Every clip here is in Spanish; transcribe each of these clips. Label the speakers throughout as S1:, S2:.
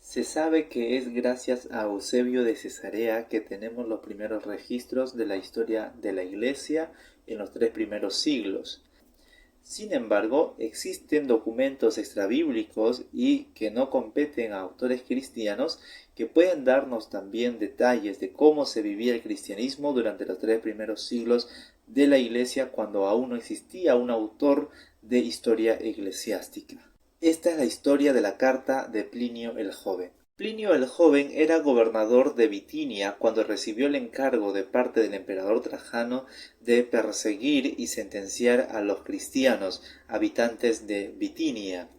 S1: Se sabe que es gracias a Eusebio de Cesarea que tenemos los primeros registros de la historia de la Iglesia en los 3 primeros siglos. Sin embargo, existen documentos extrabíblicos y que no competen a autores cristianos que pueden darnos también detalles de cómo se vivía el cristianismo durante los 3 primeros siglos de la Iglesia cuando aún no existía un autor de historia eclesiástica. Esta es la historia de la carta de Plinio el Joven. Plinio el Joven era gobernador de Bitinia cuando recibió el encargo de parte del emperador Trajano de perseguir y sentenciar a los cristianos, habitantes de Bitinia.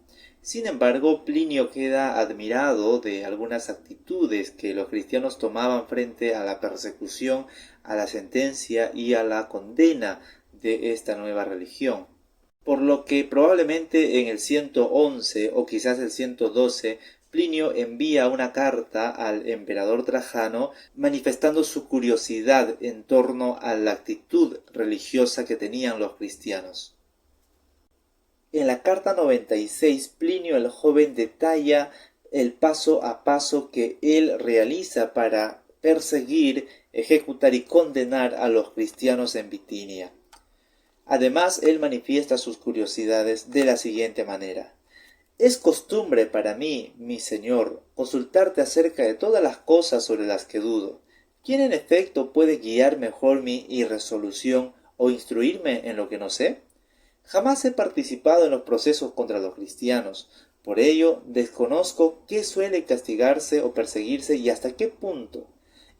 S1: Sin embargo, Plinio queda admirado de algunas actitudes que los cristianos tomaban frente a la persecución, a la sentencia y a la condena de esta nueva religión. Por lo que probablemente en el 111 o quizás el 112 Plinio envía una carta al emperador Trajano manifestando su curiosidad en torno a la actitud religiosa que tenían los cristianos. En la carta 96, Plinio el Joven detalla el paso a paso que él realiza para perseguir, ejecutar y condenar a los cristianos en Bitinia. Además, él manifiesta sus curiosidades de la siguiente manera. Es costumbre para mí, mi señor, consultarte acerca de todas las cosas sobre las que dudo. ¿Quién en efecto puede guiar mejor mi irresolución o instruirme en lo que no sé? Jamás he participado en los procesos contra los cristianos. Por ello, desconozco qué suele castigarse o perseguirse y hasta qué punto.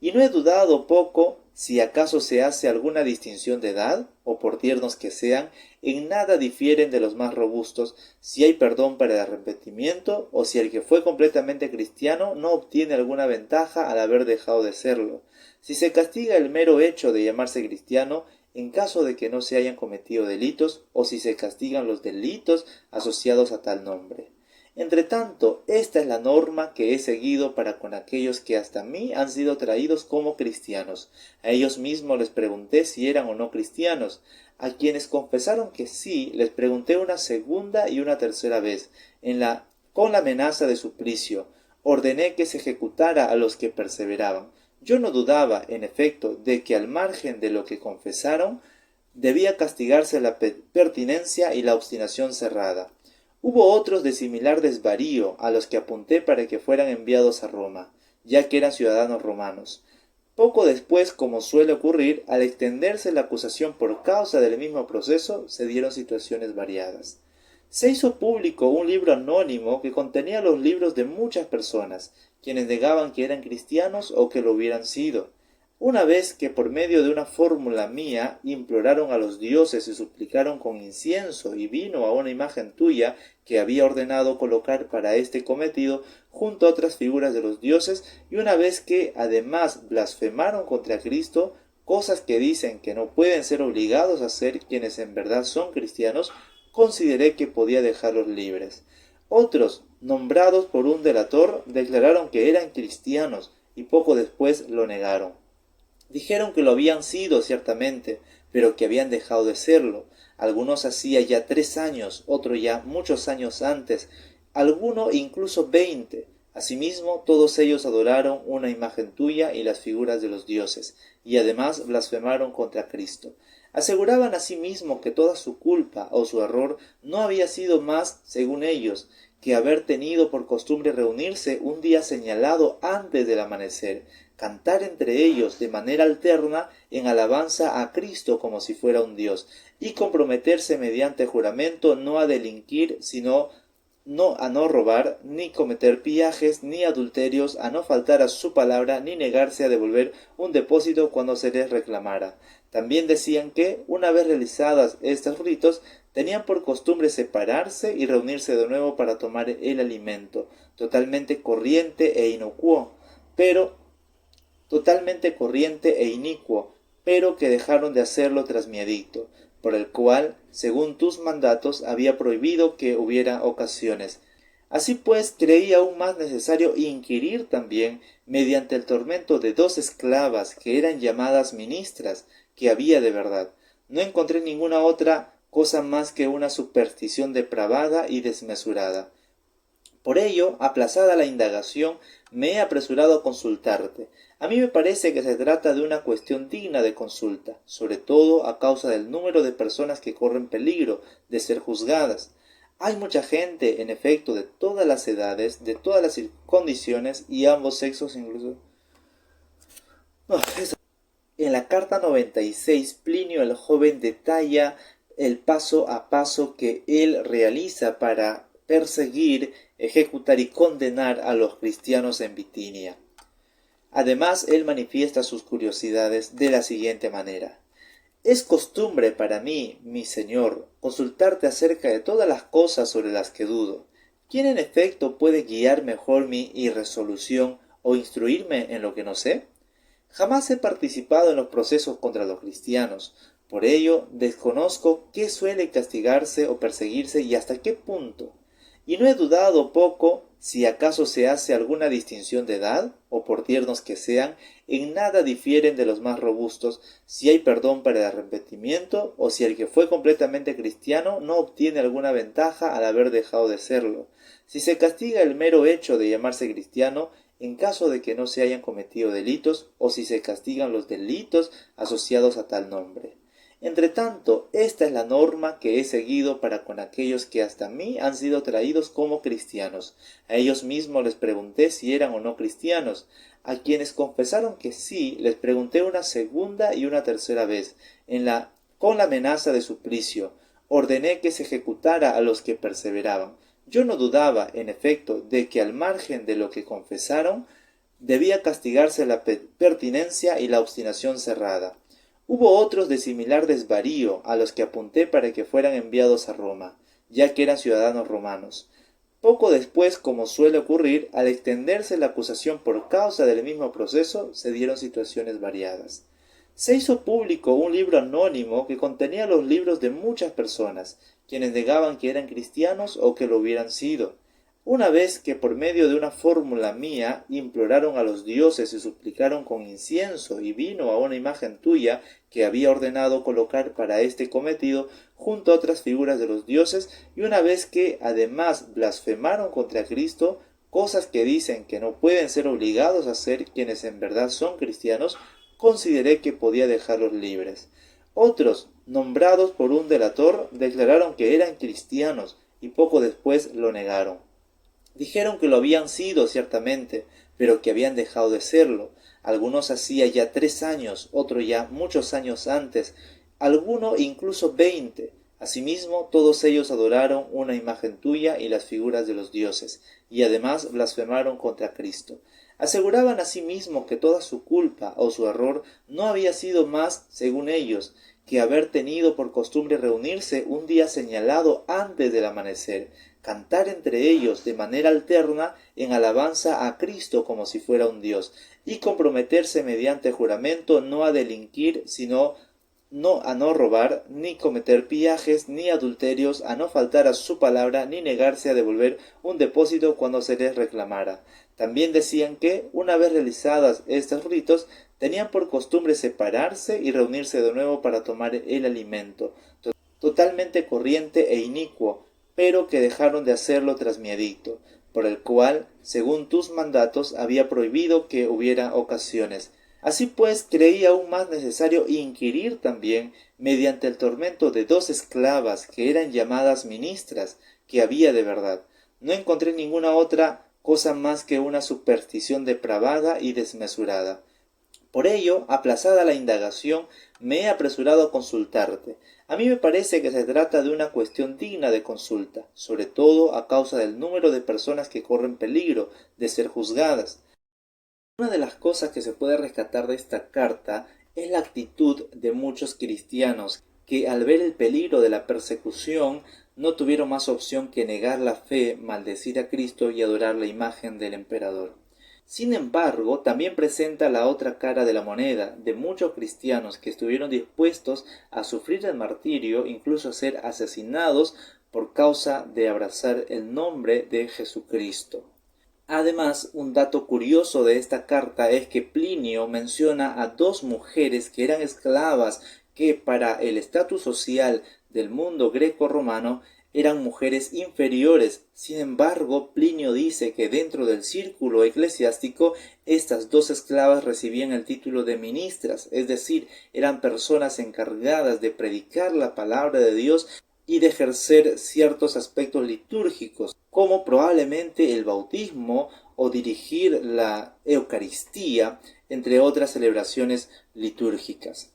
S1: Y no he dudado poco si acaso se hace alguna distinción de edad, o por tiernos que sean, en nada difieren de los más robustos, si hay perdón para el arrepentimiento, o si el que fue completamente cristiano no obtiene alguna ventaja al haber dejado de serlo, si se castiga el mero hecho de llamarse cristiano, en caso de que no se hayan cometido delitos, o si se castigan los delitos asociados a tal nombre. Entretanto, esta es la norma que he seguido para con aquellos que hasta mí han sido traídos como cristianos. A ellos mismos les pregunté si eran o no cristianos. A quienes confesaron que sí, les pregunté una segunda y una tercera vez, con la amenaza de suplicio. Ordené que se ejecutara a los que perseveraban. Yo no dudaba, en efecto, de que al margen de lo que confesaron, debía castigarse la pertinencia y la obstinación cerrada. Hubo otros de similar desvarío, a los que apunté para que fueran enviados a Roma, ya que eran ciudadanos romanos. Poco después, como suele ocurrir, al extenderse la acusación por causa del mismo proceso, se dieron situaciones variadas. Se hizo público un libro anónimo que contenía los libros de muchas personas, quienes negaban que eran cristianos o que lo hubieran sido. Una vez que por medio de una fórmula mía imploraron a los dioses y suplicaron con incienso y vino a una imagen tuya que había ordenado colocar para este cometido junto a otras figuras de los dioses, y una vez que además blasfemaron contra Cristo, cosas que dicen que no pueden ser obligados a hacer quienes en verdad son cristianos, consideré que podía dejarlos libres. Otros, nombrados por un delator, declararon que eran cristianos y poco después lo negaron. Dijeron que lo habían sido ciertamente, pero que habían dejado de serlo. Algunos hacía ya 3 años, otro ya muchos años antes, alguno incluso 20. Asimismo, todos ellos adoraron una imagen tuya y las figuras de los dioses, y además blasfemaron contra Cristo. Aseguraban asimismo que toda su culpa o su error no había sido más, según ellos, que haber tenido por costumbre reunirse un día señalado antes del amanecer, cantar entre ellos de manera alterna en alabanza a Cristo como si fuera un Dios, y comprometerse mediante juramento no a delinquir, sino a no robar, ni cometer pillajes, ni adulterios, a no faltar a su palabra, ni negarse a devolver un depósito cuando se les reclamara. También decían que, una vez realizadas estos ritos, tenían por costumbre separarse y reunirse de nuevo para tomar el alimento, totalmente corriente e inocuo, pero que dejaron de hacerlo tras mi edicto, por el cual, según tus mandatos, había prohibido que hubiera ocasiones. Así pues, creí aún más necesario inquirir también, mediante el tormento de 2 esclavas que eran llamadas ministras, que había de verdad. No encontré ninguna otra cosa más que una superstición depravada y desmesurada. Por ello, aplazada la indagación, me he apresurado a consultarte. A mí me parece que se trata de una cuestión digna de consulta, sobre todo a causa del número de personas que corren peligro de ser juzgadas. Hay mucha gente, en efecto, de todas las edades, de todas las condiciones y ambos sexos incluso. No, en la carta 96, Plinio el joven detalla el paso a paso que él realiza para perseguir, ejecutar y condenar a los cristianos en Bitinia. Además, él manifiesta sus curiosidades de la siguiente manera. Es costumbre para mí, mi señor, consultarte acerca de todas las cosas sobre las que dudo. ¿Quién en efecto puede guiar mejor mi irresolución o instruirme en lo que no sé? Jamás he participado en los procesos contra los cristianos. Por ello, desconozco qué suele castigarse o perseguirse y hasta qué punto. Y no he dudado poco si acaso se hace alguna distinción de edad, o por tiernos que sean, en nada difieren de los más robustos, si hay perdón para el arrepentimiento, o si el que fue completamente cristiano no obtiene alguna ventaja al haber dejado de serlo. Si se castiga el mero hecho de llamarse cristiano, en caso de que no se hayan cometido delitos, o si se castigan los delitos asociados a tal nombre. Entretanto, esta es la norma que he seguido para con aquellos que hasta mí han sido traídos como cristianos. A ellos mismos les pregunté si eran o no cristianos. A quienes confesaron que sí, les pregunté una segunda y una tercera vez, con la amenaza de suplicio. Ordené que se ejecutara a los que perseveraban. Yo no dudaba, en efecto, de que al margen de lo que confesaron, debía castigarse la pertinencia y la obstinación cerrada. Hubo otros de similar desvarío, a los que apunté para que fueran enviados a Roma, ya que eran ciudadanos romanos. Poco después, como suele ocurrir, al extenderse la acusación por causa del mismo proceso, se dieron situaciones variadas. Se hizo público un libro anónimo que contenía los libros de muchas personas, quienes negaban que eran cristianos o que lo hubieran sido. Una vez que por medio de una fórmula mía imploraron a los dioses y suplicaron con incienso y vino a una imagen tuya que había ordenado colocar para este cometido junto a otras figuras de los dioses, y una vez que además blasfemaron contra Cristo, cosas que dicen que no pueden ser obligados a hacer quienes en verdad son cristianos, consideré que podía dejarlos libres. Otros, nombrados por un delator, declararon que eran cristianos y poco después lo negaron. Dijeron que lo habían sido ciertamente, pero que habían dejado de serlo. Algunos hacía ya 3 años, otro ya muchos años antes, alguno incluso 20. Asimismo, todos ellos adoraron una imagen tuya y las figuras de los dioses, y además blasfemaron contra Cristo. Aseguraban asimismo que toda su culpa o su error no había sido más, según ellos, que haber tenido por costumbre reunirse un día señalado antes del amanecer, cantar entre ellos de manera alterna en alabanza a Cristo como si fuera un Dios, y comprometerse mediante juramento no a delinquir, sino a no robar, ni cometer pillajes, ni adulterios, a no faltar a su palabra, ni negarse a devolver un depósito cuando se les reclamara. También decían que, una vez realizadas estos ritos, tenían por costumbre separarse y reunirse de nuevo para tomar el alimento, totalmente corriente e inicuo, pero que dejaron de hacerlo tras mi edicto, por el cual, según tus mandatos, había prohibido que hubiera ocasiones. Así pues, creí aún más necesario inquirir también, mediante el tormento de 2 esclavas que eran llamadas ministras, que había de verdad. No encontré ninguna otra cosa más que una superstición depravada y desmesurada. Por ello, aplazada la indagación, me he apresurado a consultarte. A mí me parece que se trata de una cuestión digna de consulta, sobre todo a causa del número de personas que corren peligro de ser juzgadas. Una de las cosas que se puede rescatar de esta carta es la actitud de muchos cristianos que, al ver el peligro de la persecución, no tuvieron más opción que negar la fe, maldecir a Cristo y adorar la imagen del emperador. Sin embargo, también presenta la otra cara de la moneda, de muchos cristianos que estuvieron dispuestos a sufrir el martirio, incluso a ser asesinados por causa de abrazar el nombre de Jesucristo. Además, un dato curioso de esta carta es que Plinio menciona a 2 mujeres que eran esclavas que para el estatus social del mundo greco-romano eran mujeres inferiores. Sin embargo, Plinio dice que dentro del círculo eclesiástico estas dos esclavas recibían el título de ministras, es decir, eran personas encargadas de predicar la palabra de Dios y de ejercer ciertos aspectos litúrgicos, como probablemente el bautismo o dirigir la Eucaristía, entre otras celebraciones litúrgicas.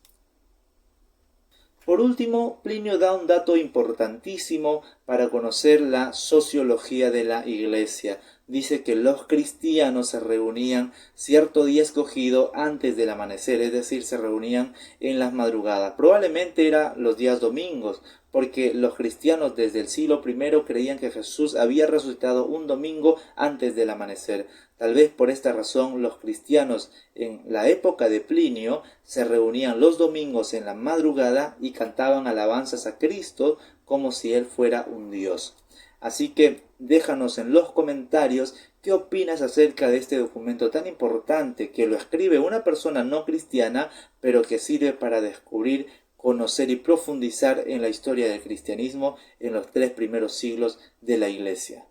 S1: Por último, Plinio da un dato importantísimo para conocer la sociología de la Iglesia. Dice que los cristianos se reunían cierto día escogido antes del amanecer, es decir, se reunían en las madrugadas. Probablemente eran los días domingos, porque los cristianos desde el siglo I creían que Jesús había resucitado un domingo antes del amanecer. Tal vez por esta razón los cristianos en la época de Plinio se reunían los domingos en la madrugada y cantaban alabanzas a Cristo como si Él fuera un Dios. Así que déjanos en los comentarios qué opinas acerca de este documento tan importante que lo escribe una persona no cristiana, pero que sirve para descubrir, conocer y profundizar en la historia del cristianismo en los 3 primeros siglos de la Iglesia.